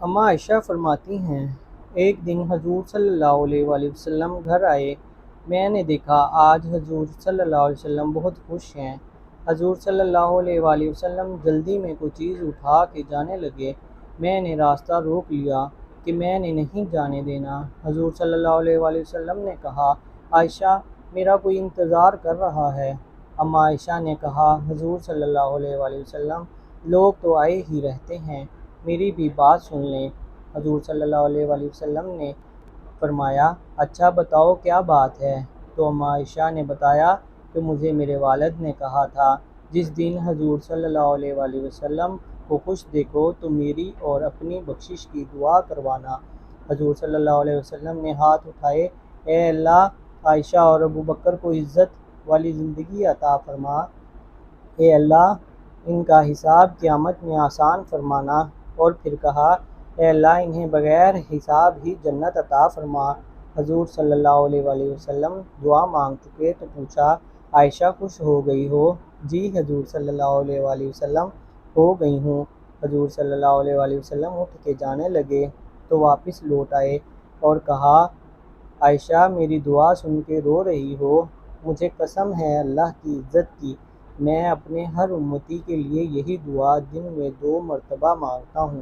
اما عائشہ فرماتی ہیں، ایک دن حضور صلی اللہ علیہ وآلہ وسلم گھر آئے۔ میں نے دیکھا آج حضور صلی اللہ علیہ وسلم بہت خوش ہیں۔ حضور صلی اللہ علیہ وآلہ وسلم جلدی میں کوئی چیز اٹھا کے جانے لگے۔ میں نے راستہ روک لیا کہ میں نے نہیں جانے دینا۔ حضور صلی اللہ علیہ وآلہ وسلم نے کہا، عائشہ میرا کوئی انتظار کر رہا ہے۔ اما عائشہ نے کہا، حضور صلی اللہ علیہ وآلہ وسلم لوگ تو آئے ہی رہتے ہیں، میری بھی بات سن لیں۔ حضور صلی اللہ علیہ وآلہ وسلم نے فرمایا، اچھا بتاؤ کیا بات ہے؟ تو اما عائشہ نے بتایا کہ مجھے میرے والد نے کہا تھا جس دن حضور صلی اللہ علیہ وآلہ وسلم کو خوش دیکھو تو میری اور اپنی بخشش کی دعا کروانا۔ حضور صلی اللہ علیہ وسلم نے ہاتھ اٹھائے، اے اللہ عائشہ اور ابو بکر کو عزت والی زندگی عطا فرما۔ اے اللہ ان کا حساب قیامت میں آسان فرمانا۔ اور پھر کہا، اے اللہ انہیں بغیر حساب ہی جنت عطا فرما۔ حضور صلی اللہ علیہ وآلہ وسلم دعا مانگ چکے تو پوچھا، عائشہ خوش ہو گئی ہو؟ جی حضور صلی اللہ علیہ وآلہ وسلم ہو گئی ہوں۔ حضور صلی اللہ علیہ وآلہ وسلم اٹھ کے جانے لگے تو واپس لوٹ آئے اور کہا، عائشہ میری دعا سن کے رو رہی ہو؟ مجھے قسم ہے اللہ کی عزت کی، میں اپنے ہر امتی کے لیے یہی دعا دن میں 2 مرتبہ مانگتا ہوں۔